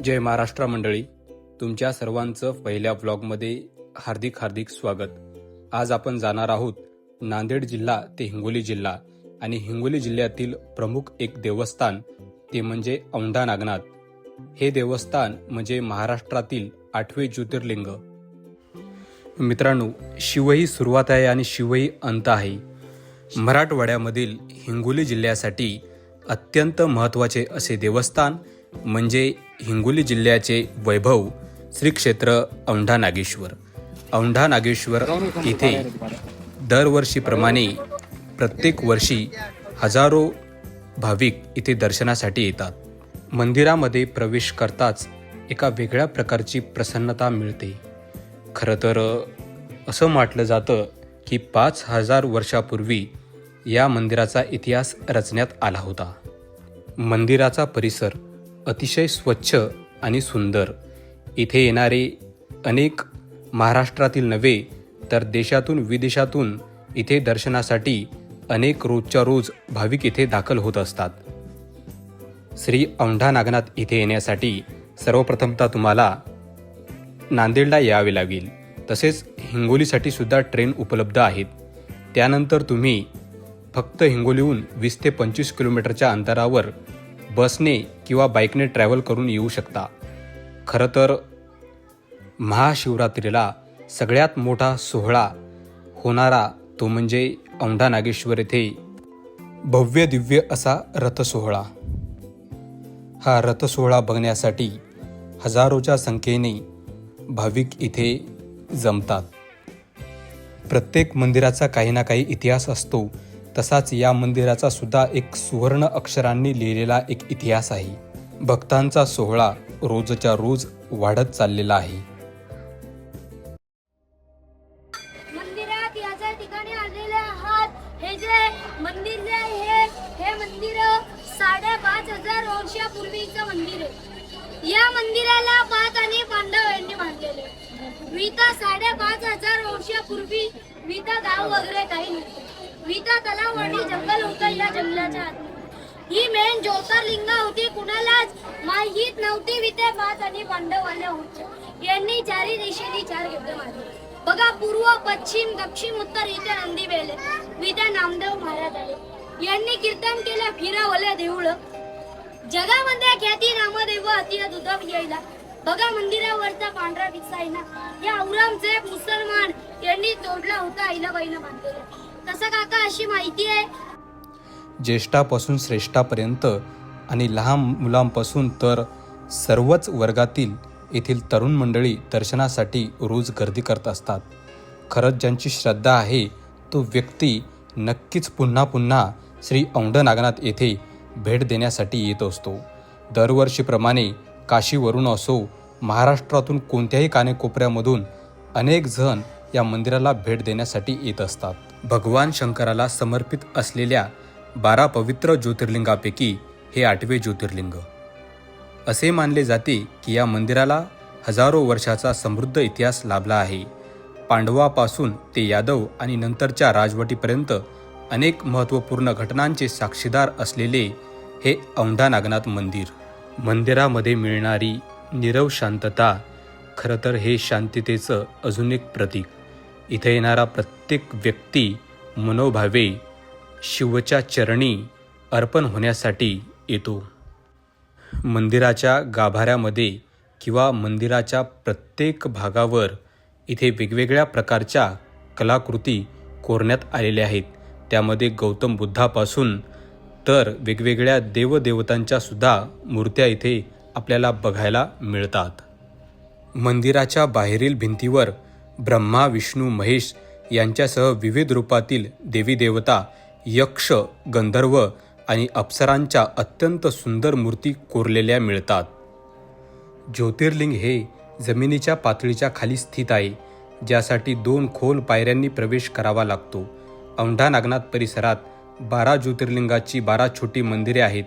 जय महाराष्ट्र मंडळी, तुमच्या सर्वांचं पहिल्या व्लॉगमध्ये हार्दिक स्वागत। आज आपण जाणार आहोत नांदेड जिल्हा ते हिंगोली जिल्हा आणि हिंगोली जिल्ह्यातील प्रमुख एक देवस्थान ते म्हणजे औंढा नागनाथ। हे देवस्थान म्हणजे महाराष्ट्रातील 8वे ज्योतिर्लिंग। मित्रांनो, शिवही सुरुवात आहे आणि शिवही अंत आहे। मराठवाड्यामधील हिंगोली जिल्ह्यासाठी अत्यंत महत्त्वाचे असे देवस्थान म्हणजे हिंगोली जिल्ह्याचे वैभव श्री क्षेत्र औंढा नागेश्वर। औंढा नागेश्वर इथे दरवर्षीप्रमाणे प्रत्येक वर्षी हजारो भाविक इथे दर्शनासाठी येतात। मंदिरामध्ये प्रवेश करताच एका वेगळ्या प्रकारची प्रसन्नता मिळते। खरं तर असं म्हटलं जातं की 5000 वर्षापूर्वी या मंदिराचा इतिहास रचण्यात आला होता। मंदिराचा परिसर अतिशय स्वच्छ आणि सुंदर। इथे येणारे अनेक महाराष्ट्रातील नव्हे तर देशातून विदेशातून इथे दर्शनासाठी अनेक रोजच्या रोज भाविक इथे दाखल होत असतात। श्री औंढा नागनाथ इथे येण्यासाठी सर्वप्रथमतः तुम्हाला नांदेडला यावे लागेल। तसेच हिंगोलीसाठी सुद्धा ट्रेन उपलब्ध आहेत। त्यानंतर तुम्ही फक्त हिंगोलीहून 20 ते 25 किलोमीटरच्या अंतरावर बसने किंवा बाईकने ट्रॅव्हल करून येऊ शकता। खरं तर महाशिवरात्रीला सगळ्यात मोठा सोहळा होणारा तो म्हणजे औंढा नागेश्वर येथे भव्य दिव्य असा रथसोहळा। हा रथसोहळा बघण्यासाठी हजारोच्या संख्येने भाविक इथे जमतात। प्रत्येक मंदिराचा काही ना काही इतिहास असतो, तसाच या मंदिराचा सुद्धा एक सुवर्ण अक्षरांनी लिहिलेला एक इतिहास आहे। भक्तांचा सोहळा रोजच्या रोज वाढत चाललेला आहे। मंदिरात याच्या ठिकाणी आलेले आहात। हे जे मंदिर आहे हे मंदिर 5500 वर्षापूर्वीचं मंदिर आहे। या मंदिराला 5 आणि पांडव यांनी बांधलेले। विता 5500 वर्षापूर्वी विता गाव वगैरे काही नव्हते। विता तलाव आणि जंगल होतं। या जंगलाच्या आत ही मेन ज्योतिर्लिंग होती। कुणालाच माहित नव्हती विते 5 आणि पांडव आले होते। यांनी चारी दिशेने 4 युद्ध मारले बघा। पूर्व पश्चिम दक्षिण उत्तर इथे नंदी बेले विते नामदेव महाराज आले। यांनी कीर्तन केले फिरावले देऊळ जगामध्ये ख्याती नामदेव अति दुधम यायला बघा। मंदिरावरचा पांढरा पिसा आहे ना, या औरंगजेब मुसलमान यांनी तोडला होता। आईलाबाईनं बांधलेला तसं काका अशी माहिती आहे। ज्येष्ठापासून श्रेष्ठापर्यंत आणि लहान मुलांपासून तर सर्वच वर्गातील येथील तरुण मंडळी दर्शनासाठी रोज गर्दी करत असतात। खरंच ज्यांची श्रद्धा आहे तो व्यक्ती नक्कीच पुन्हा पुन्हा श्री औंढा नागनाथ येथे भेट देण्यासाठी येत असतो। दरवर्षीप्रमाणे काशीवरून असो महाराष्ट्रातून कोणत्याही कानेकोपऱ्यामधून अनेक जण या मंदिराला भेट देण्यासाठी येत असतात। भगवान शंकराला समर्पित असलेल्या 12 पवित्र ज्योतिर्लिंगापैकी हे 8वे ज्योतिर्लिंग। असे मानले जाते की या मंदिराला हजारो वर्षाचा समृद्ध इतिहास लाभला आहे। पांडवापासून ते यादव आणि नंतरच्या राजवटीपर्यंत अनेक महत्त्वपूर्ण घटनांचे साक्षीदार असलेले हे औंढा नागनाथ मंदिर। मंदिरामध्ये मिळणारी नीरव शांतता खरं तर हे शांततेचं अजून एक प्रतीक। इथे येणारा प्रत्येक व्यक्ती मनोभावे शिवच्या चरणी अर्पण होण्यासाठी येतो। मंदिराच्या गाभाऱ्यामध्ये किंवा मंदिराच्या प्रत्येक भागावर इथे वेगवेगळ्या प्रकारच्या कलाकृती कोरण्यात आलेल्या आहेत। त्यामध्ये गौतम बुद्धापासून तर वेगवेगळ्या देवदेवतांच्या सुद्धा मूर्त्या इथे आपल्याला बघायला मिळतात। मंदिराच्या बाहेरील भिंतीवर ब्रह्मा विष्णू महेश यांच्यासह विविध रूपातील देवी देवता, यक्ष, गंधर्व आणि अप्सरांच्या अत्यंत सुंदर मूर्ती कोरलेल्या मिळतात। ज्योतिर्लिंग हे जमिनीच्या पातळीच्या खाली स्थित आहे, ज्यासाठी 2 खोल पायऱ्यांनी प्रवेश करावा लागतो। औंढा नागनाथ परिसरात 12 ज्योतिर्लिंगाची 12 छोटी मंदिरे आहेत।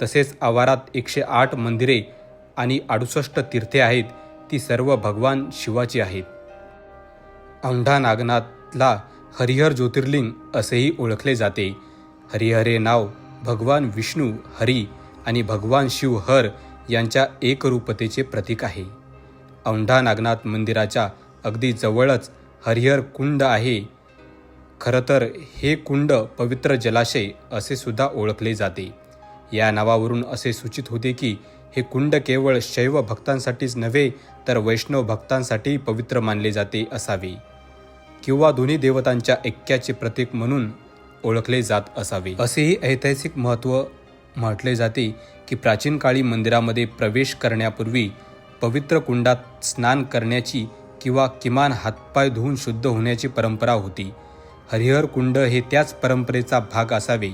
तसेच आवारात 108 मंदिरे आणि 68 तीर्थे आहेत। ती सर्व भगवान शिवाची आहेत। औंढा नागनाथला हरिहर ज्योतिर्लिंग असेही ओळखले जाते। हरिहर हे नाव भगवान विष्णू हरी आणि भगवान शिव हर यांच्या एकरूपतेचे प्रतीक आहे. औंढा नागनाथ मंदिराच्या अगदी जवळच हरिहर कुंड आहे. खरं तर हे कुंड पवित्र जलाशय असे सुद्धा ओळखले जाते. या नावावरून असे सूचित होते की हे कुंड केवळ शैव भक्तांसाठीच नव्हे तर वैष्णव भक्तांसाठीही पवित्र मानले जाते असावे किंवा दोन्ही देवतांच्या ऐक्याचे प्रतीक म्हणून ओळखले जात असावे. असेही ऐतिहासिक महत्त्व म्हटले जाते की प्राचीन काळी मंदिरामध्ये प्रवेश करण्यापूर्वी पवित्र कुंडात स्नान करण्याची किंवा किमान हातपाय धुवून शुद्ध होण्याची परंपरा होती. हरिहर कुंड हे त्याच परंपरेचा भाग असावे.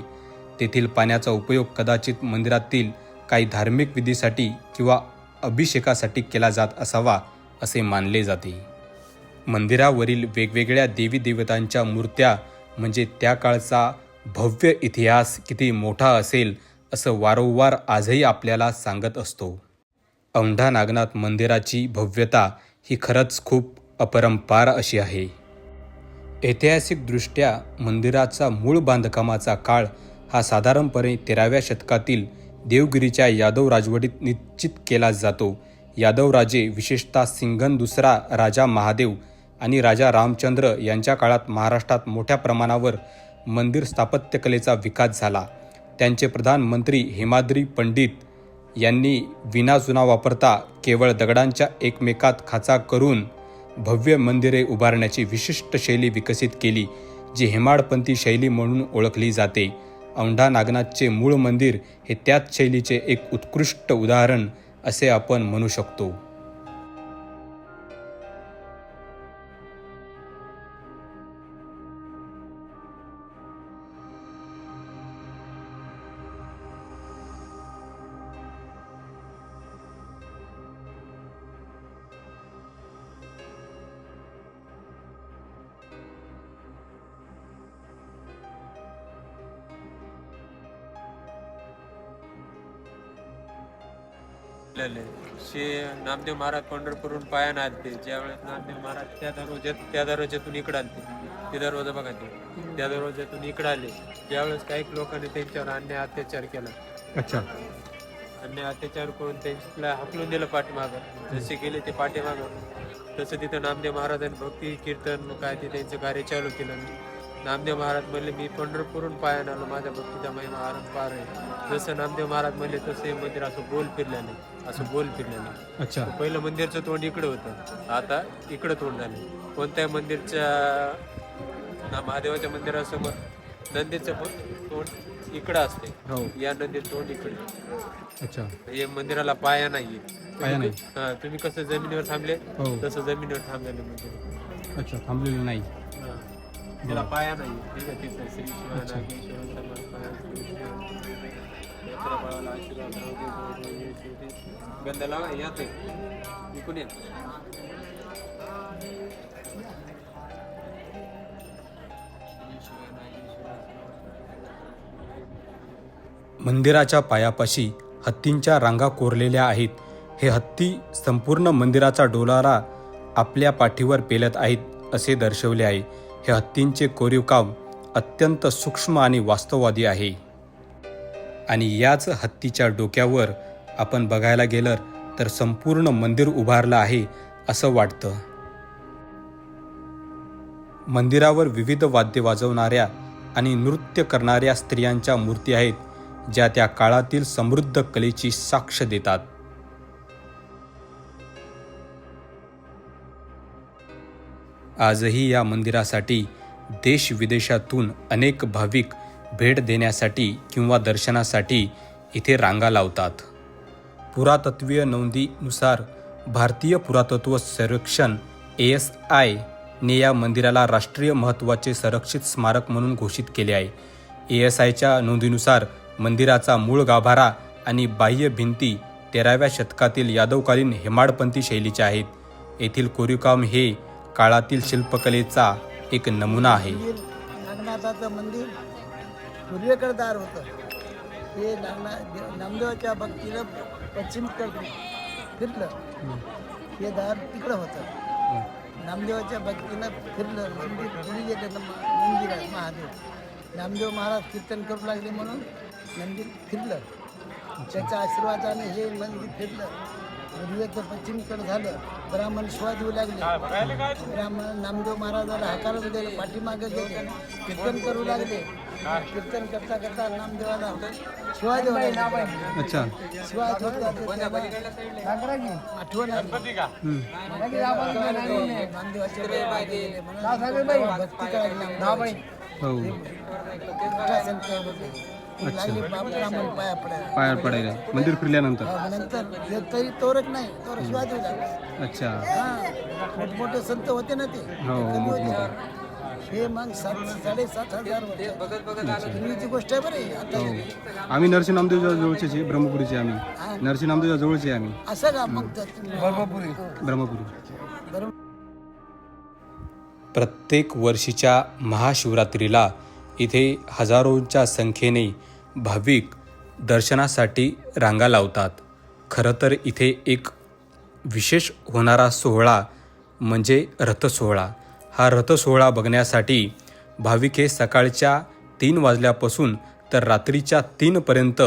तेथील पाण्याचा उपयोग कदाचित मंदिरातील काही धार्मिक विधीसाठी किंवा अभिषेकासाठी केला जात असावा असे मानले जाते. मंदिरावरील वेगवेगळ्या देवी देवतांच्या मूर्त्या म्हणजे त्या काळचा भव्य इतिहास किती मोठा असेल असं वारंवार आजही आपल्याला सांगत असतो. औंढा नागनाथ मंदिराची भव्यता ही खरंच खूप अपरंपार अशी आहे. ऐतिहासिकदृष्ट्या मंदिराचा मूळ बांधकामाचा काळ हा साधारणपणे 13व्या शतकातील देवगिरीच्या यादव राजवटीत निश्चित केला जातो. यादव राजे विशेषतः सिंघन दुसरा राजा महादेव आणि राजा रामचंद्र यांच्या काळात महाराष्ट्रात मोठ्या प्रमाणावर मंदिर स्थापत्यकलेचा विकास झाला. त्यांचे प्रधानमंत्री हेमाद्री पंडित यांनी विना चुना वापरता केवळ दगडांच्या एकमेकात खाचा करून भव्य मंदिरे उभारण्याची विशिष्ट शैली विकसित केली, जी हेमाडपंथी शैली म्हणून ओळखली जाते. औंढा नागनाथचे मूळ मंदिर हे त्याच शैलीचे एक उत्कृष्ट उदाहरण असे आपण म्हणू शकतो. नामदेव महाराज पंढरपूरहून पायानं आलते. ज्यावेळेस नामदेव महाराज त्या दरवाज्यातून इकडं आलते. ते दरवाजा बघा त्या दरवाज्यातून इकडं आले. ज्यावेळेस काही लोकांनी त्यांच्यावर अन्याय अत्याचार केला. अन्याय अत्याचार करून त्यांना हाकलून दिलं पाठीमागं. जसे गेले ते पाठीमागं तसं तिथं नामदेव महाराजांनी भक्ती कीर्तन काय ते त्यांचं कार्य चालू केलं. नामदेव महाराज म्हणले मी पंढरपूरहून पायानं आलो, माझ्या भक्तीचा महिमा आरंपार आहे. जसं नामदेव महाराज म्हणले तसं हे मंदिर असं गोल फिरलं नाही, असं गोल फिरलं नाही. पहिलं मंदिरचं तोंड इकडं होतं, आता इकडं तोंड झालं. कोणत्या मंदिरच्या महादेवाच्या मंदिरासमोर नंदीचं तोंड इकडं असते, या नंदीचं तोंड इकडे. हे मंदिराला पाया नाहीये. हा, तुम्ही कसं जमिनीवर थांबले तसं जमिनीवर थांबलेलं मंदिर. थांबलेलं नाही, त्याला पाया नाही. ठीक आहे, तिथं श्री शिवानागेश्वर गंध लावा यात इकून या. मंदिराच्या पायापाशी हत्तींच्या रांगा कोरलेल्या आहेत. हे हत्ती संपूर्ण मंदिराचा डोलारा आपल्या पाठीवर पेलत आहेत असे दर्शवले आहे. हे हत्तींचे कोरीवकाम अत्यंत सूक्ष्म आणि वास्तववादी आहे. आणि याच हत्तीच्या डोक्यावर आपण बघायला गेलं तर संपूर्ण मंदिर उभारलं आहे असं वाटतं. मंदिरावर विविध वाद्य वाजवणाऱ्या आणि नृत्य करणाऱ्या स्त्रियांच्या मूर्ती आहेत, ज्या त्या काळातील समृद्ध कलेची साक्ष देतात. आजही या मंदिरासाठी देश विदेशातून अनेक भाविक भेट देण्यासाठी किंवा दर्शनासाठी इथे रांगा लावतात. पुरातत्वीय नोंदीनुसार भारतीय पुरातत्व सर्वेक्षण ASI ने या मंदिराला राष्ट्रीय महत्त्वाचे संरक्षित स्मारक म्हणून घोषित केले आहे. ASIच्या नोंदीनुसार मंदिराचा मूळ गाभारा आणि बाह्य भिंती 13व्या शतकातील यादवकालीन हेमाडपंथी शैलीच्या आहेत. येथील कोरीवकाम हे काळातील शिल्पकलेचा एक नमुना आहे. नागनाथाचं मंदिर पूर्वेकडे दार होतं. हे नामदेवाच्या भक्तीनं पश्चिमकडे फिरलं. हे दार तिकडं होतं. नामदेवाच्या भक्तीनं फिरलं. मंदिर पुढे गेलं. मंदिर आहे महादेव. नामदेव महाराज कीर्तन करू लागले म्हणून मंदिर फिरलं. त्याच्या आशीर्वादाने हे मंदिर फिरलं. पूर्वेचं पश्चिमकडे झालं. ब्राह्मण शिवा देऊ लागले. ब्राह्मण नामदेव महाराजाला हाकाला दिले, पाठीमागे गेले, कीर्तन करू लागले. कीर्तन करता करता नामदेवाला शिवा देऊ लागले. अच्छा. शिवा होता ते त्याला आठवण आली. नामदेवाचे भक्ती करायला हो. लागले. ब्राह्मण पाया पडायला. पाया पडायला मंदिर फिरल्यानंतर. नंतर तरी तोरक नाही, तोरक शिवा देऊ लागले. अच्छा. मोठमोठे संत होते ना ते. हो, कमी होते. मोठमोठे. हे मग 7,500 पूर्वीची गोष्ट आहे बरं ही. आता हो. आम्ही नरसिंह नामदेवच्या जवळचे, ब्रह्मपुरीचे. आम्ही नरसिंह नामदेवच्या जवळचे आम्ही. असं का मग ब्रह्मपुरी. बरोबर. प्रत्येक वर्षीच्या महाशिवरात्रीला इथे हजारोंच्या संख्येने भाविक दर्शनासाठी रांगा लावतात. खरं तर इथे एक विशेष होणारा सोहळा म्हणजे रथसोहळा. हा रथसोहळा बघण्यासाठी भाविक हे सकाळच्या 3 वाजल्यापासून तर रात्रीच्या 3पर्यंत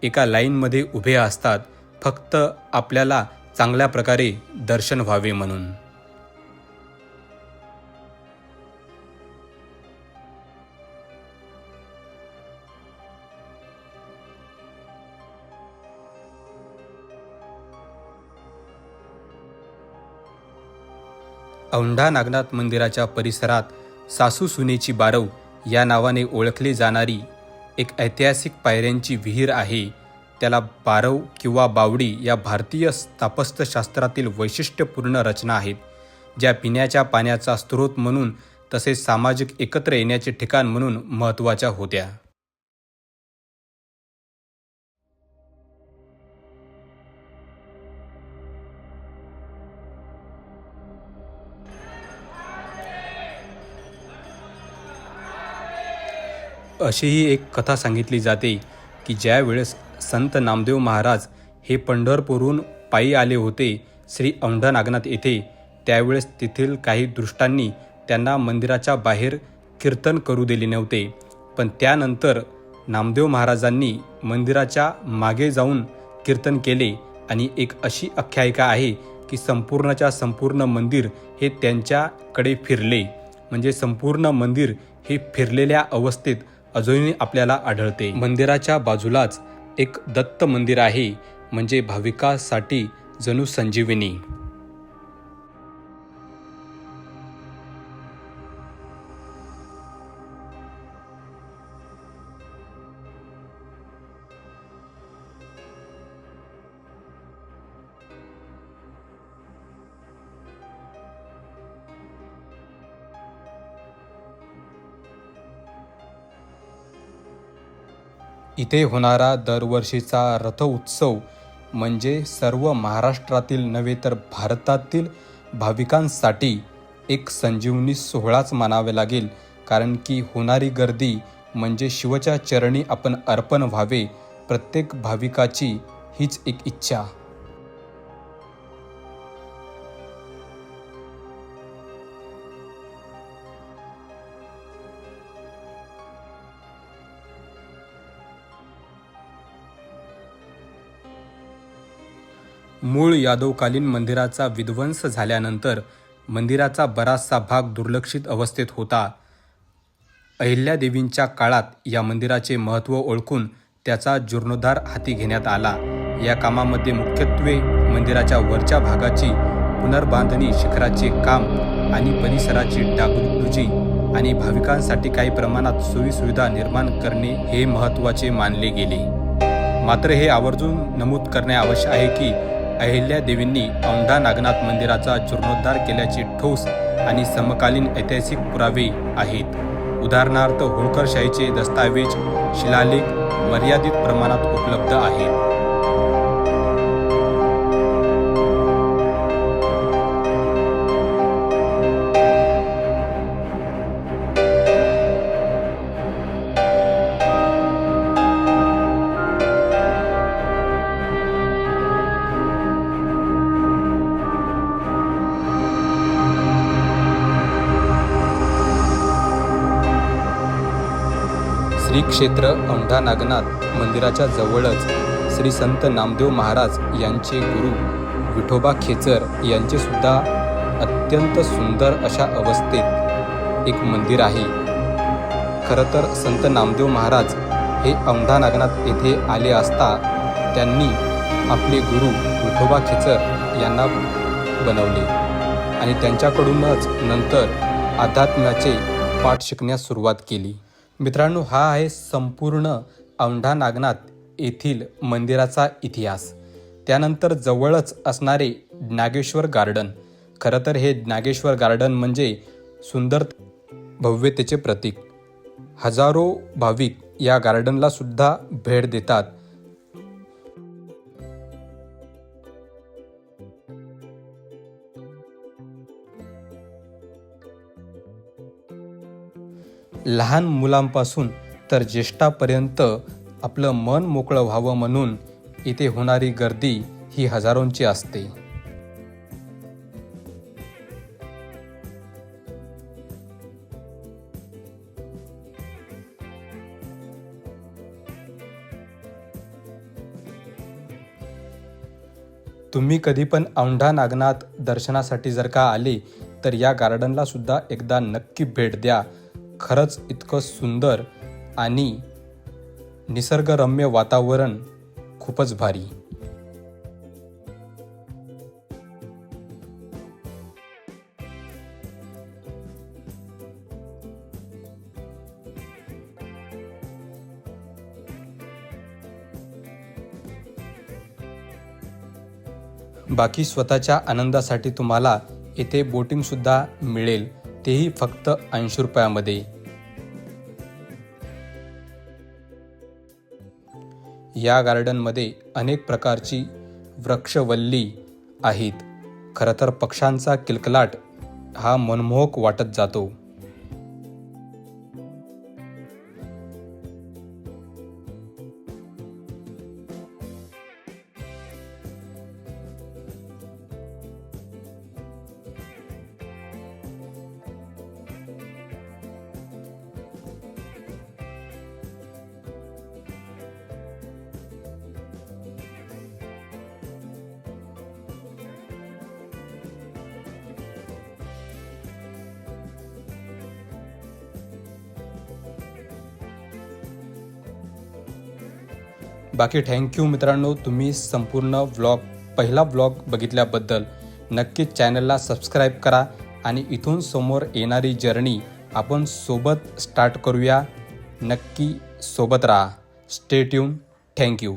एका लाईनमध्ये उभे असतात, फक्त आपल्याला चांगल्या प्रकारे दर्शन व्हावे म्हणून. औंढा नागनाथ मंदिराच्या परिसरात सासू सुनेची बारव या नावाने ओळखली जाणारी एक ऐतिहासिक पायऱ्यांची विहीर आहे. त्याला बारव किंवा बावडी या भारतीय स्थापत्यशास्त्रातील वैशिष्ट्यपूर्ण रचना आहेत, ज्या पिण्याच्या पाण्याचा स्रोत म्हणून तसेच सामाजिक एकत्र येण्याचे ठिकाण म्हणून महत्त्वाच्या होत्या. अशीही एक कथा सांगितली जाते की ज्या वेळेस संत नामदेव महाराज हे पंढरपूरहून पायी आले होते श्री औंढा नागनाथ येथे, त्यावेळेस तेथील काही दुष्टांनी त्यांना मंदिराच्या बाहेर कीर्तन करू दिले नव्हते. पण त्यानंतर नामदेव महाराजांनी मंदिराच्या मागे जाऊन कीर्तन केले आणि एक अशी आख्यायिका आहे की संपूर्णच्या संपूर्ण मंदिर हे त्यांच्याकडे फिरले. म्हणजे संपूर्ण मंदिर हे फिरलेल्या अवस्थेत अजूनही आपल्याला आढळते. मंदिराच्या बाजूलाच एक दत्त मंदिर आहे, म्हणजे भाविकांसाठी जणू संजीवनी. इथे होणारा दरवर्षीचा रथ उत्सव म्हणजे सर्व महाराष्ट्रातील नव्हे तर भारतातील भाविकांसाठी एक संजीवनी सोहळाच मानावे लागेल. कारण की होणारी गर्दी म्हणजे शिवच्या चरणी आपण अर्पण व्हावे, प्रत्येक भाविकाची हीच एक इच्छा. मूळ यादवकालीन मंदिराचा विध्वंस झाल्यानंतर मंदिराचा बराचसा भाग दुर्लक्षित अवस्थेत होता. अहिल्यादेवींच्या काळात या मंदिराचे महत्त्व ओळखून त्याचा जीर्णोद्धार हाती घेण्यात आला. या कामामध्ये मुख्यत्वे मंदिराच्या वरच्या भागाची पुनर्बांधणी, शिखराचे काम आणि परिसराची डागडुजी आणि भाविकांसाठी काही प्रमाणात सोयीसुविधा निर्माण करणे हे महत्त्वाचे मानले गेले. मात्र हे आवर्जून नमूद करणे आवश्यक आहे की अहिल्यादेवींनी औंढा नागनाथ मंदिराचा जीर्णोद्धार केल्याचे ठोस आणि समकालीन ऐतिहासिक पुरावे आहेत. उदाहरणार्थ होळकरशाहीचे दस्तावेज, शिलालेख मर्यादित प्रमाणात उपलब्ध आहेत. श्री क्षेत्र औंढा नागनाथ मंदिराच्या जवळच श्री संत नामदेव महाराज यांचे गुरु विठोबा खेचर यांचे सुद्धा अत्यंत सुंदर अशा अवस्थेत एक मंदिर आहे. खरं तर संत नामदेव महाराज हे औंढा नागनाथ येथे आले असता त्यांनी आपले गुरु विठोबा खेचर यांना बनवले आणि त्यांच्याकडूनच नंतर अध्यात्माचे पाठ शिकण्यास सुरुवात केली. मित्रांनो, हा आहे संपूर्ण औंढा नागनाथ येथील मंदिराचा इतिहास. त्यानंतर जवळच असणारे नागेश्वर गार्डन. खरं तर हे नागेश्वर गार्डन म्हणजे सुंदर भव्यतेचे प्रतीक. हजारो भाविक या गार्डनला सुद्धा भेट देतात. लहान मुलांपासून तर ज्येष्ठापर्यंत आपलं मन मोकळं व्हावं म्हणून इथे होणारी गर्दी ही हजारोंची असते. तुम्ही कधी पण औंढा नागनाथ दर्शनासाठी जर का आले तर या गार्डनला सुद्धा एकदा नक्की भेट द्या. खरंच इतकं सुंदर आणि निसर्गरम्य वातावरण खूपच भारी. बाकी स्वतःच्या आनंदासाठी तुम्हाला येथे बोटिंग सुद्धा मिळेल, तेही फक्त 80 रुपयामध्ये. या गार्डनमध्ये अनेक प्रकारची वृक्षवल्ली आहेत. खरं तर पक्ष्यांचा किलकलाट हा मनमोहक वाटत जातो. बाकी थँक्यू मित्रांनो, तुम्ही संपूर्ण पहिला व्लॉग बघितल्याबद्दल. नक्कीच चॅनलला सबस्क्राईब करा आणि इथून समोर येणारी जर्नी आपण सोबत स्टार्ट करूया. नक्की सोबत राहा. Stay tune. थँक्यू.